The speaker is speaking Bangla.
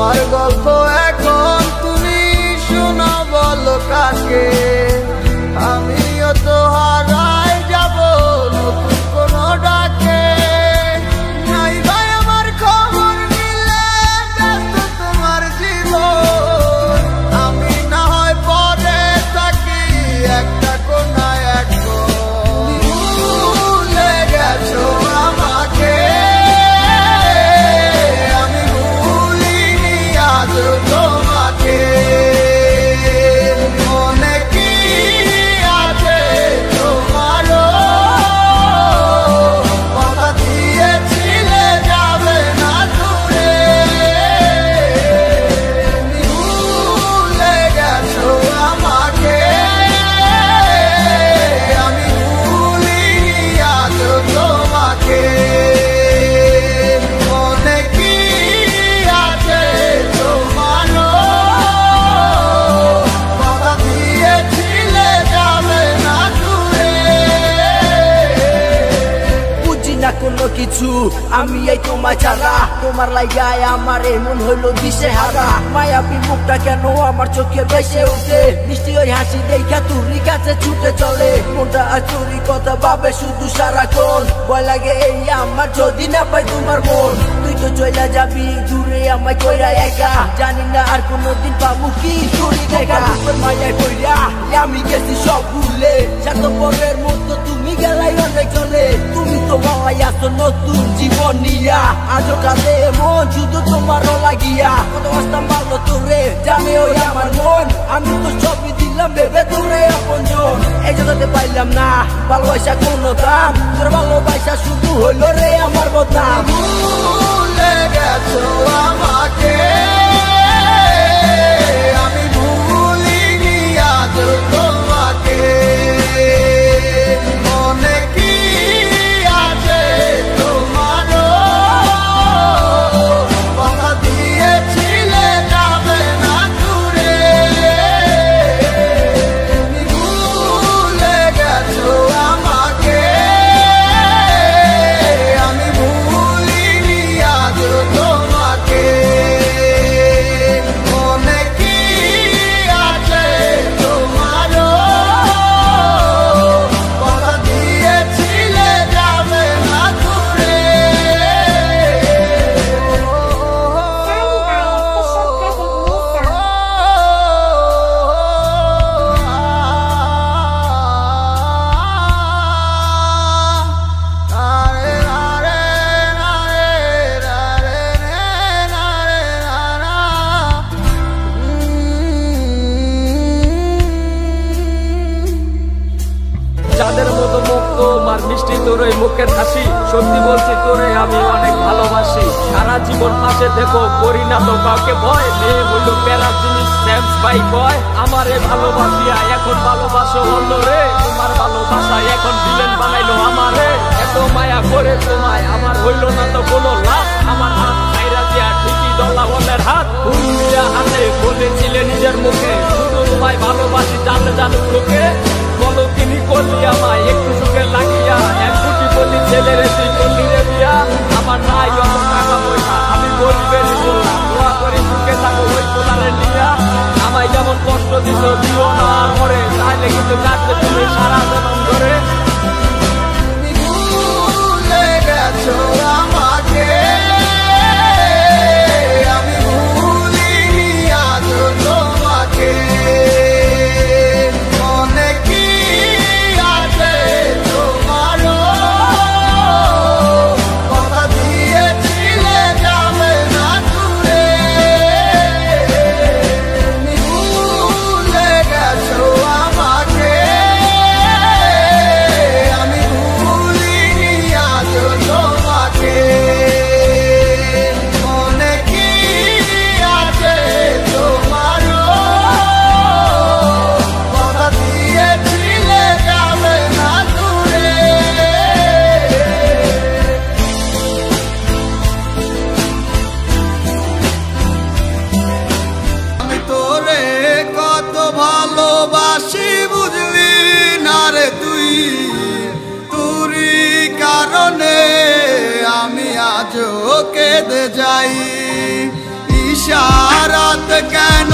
আমার গল্প এখন তুমি শোনো, বলো কাকে। আমিও তো হারাই যাব নতুন কোনো ডাকে। নাই ভাই আমার খবর নিলে ব্যস্ত তোমার জীবন। আমি না হয় পরে থাকি একটা কোনায় এক কোণ। ভুলে গেছো আমাকে, আমি ভুলিনি আজও তোমাকে। মনে কি আছে তোমারও, কথা দিয়েছিলে যাবে না দূরে। ভুলে গেছো আমাকে, আমি ভুলিনি আজও তোমাকে। মনে কি আছে তোমারও, কথা দিয়েছিলে যাবে না দূরে। বুঝি না কোনো কিছু আমি এই তোমায় ছাড়া, তোমার লাগায় আমার এমন হইলো দিশে হারা। মায়াবী মুখটা কেন আমার চোখে ভেসে উঠে, মিষ্টি ওই হাসি দেখা তুরি কাছে ছুটে চলে। মনটা আর চুরি কথা ভাবে শুধু সারাক্ষণ, ভয় লাগে এই আমার যদি না পাই তোমার মন। তুই তো চলে যাবি দূরে আমায় কইরা একা, জানি না আর কোনোদিন পাবো কি তুই দেখা। মায়ায় কইরা আমি গেছি সব ভুলে, স্বার্থপরের মতো তুমি গেলাই অনেক চলে। তুমি তো ভালাই আসো নতুন জীবন নিয়া, আজও কাঁদে মন শুধু তোমারও লাগিয়া। কত আসতাম ভালো তোরে জানে ওই আমার মন, আমি তো সবই দিলাম ভেবে তোরে আপনজন। এই জগতে পাইলাম না ভালোবাসা কোনো দাম, তোর ভালোবাসা শুধু হইলো রে আমার বদনাম। ভুলে গেছো আমাকে, আমি ভুলিনি আজও তোমাকে। মনে কি আছে তোমারও, কথা দিয়েছিলে যাবে না দূরে। ভুলে গেছো আমাকে, আমি ভুলিনি আজও তোমাকে। মনে কি আছে তোমারও, কথা দিয়েছিলে যাবে না দূরে। যাদের মতো মুখ তোমার মিষ্টি তোর ওই মুখের হাসি, সত্যি বলছি তোরে আমি অনেক ভালোবাসি। সারা জীবন পাশে দেখো করি না তো কাউকে ভয়, মেয়ে হইল প্যারা জিনিস স্যামস ভাই কয়। আমারে ভালোবাসিয়া এখন ভালোবাসো অন্য রে, তোমার ভালোবাসা এখন ভিলেন বানাইলো আমারে। এত মায়া করে তোমায় আমার হইল না তো কোনো লাভ, আমার হাত ছাইরা দিয়া ঠিকই ডলা অন্যের হাত। ভুলিয়া হাতে বলেছিলে নিজের মুখে, শুধু তোমায় ভালোবাসি জানলে জানুক লোকে। বলো তিনি করলি আমায় একটু সুখে লাগিয়া, এক কোটি বলি ছেলেরে তুই করলি রে বিয়া। আমার নাই অত টাকা পয়সা, আমি গরিবেরই বললা, দোয়া করি সুখে থাকো ওই কোলারে নিয়া। আমায় যেমন কষ্ট দিত দিও না আর মরে, তাহলে কিন্তু কাটবে তুমি সারা জনম ধরে। ভুলে গেছো আমাকে, আমি ভুলিনি আজও তোমাকে। মনে কি আছে তোমারও, কথা দিয়েছিলে যাবে না দূরে। ভুলে গেছো আমাকে, আমি ভুলিনি আজও তোমাকে। মনে কি আছে তোমারও, কথা দিয়েছিলে যাবে না দূরে। আমি তোরে কত ভালোবাসি বুঝলি না রে তুই, তুরি কারণে আমি আজও কেঁদে যাই। ইশারাত কেন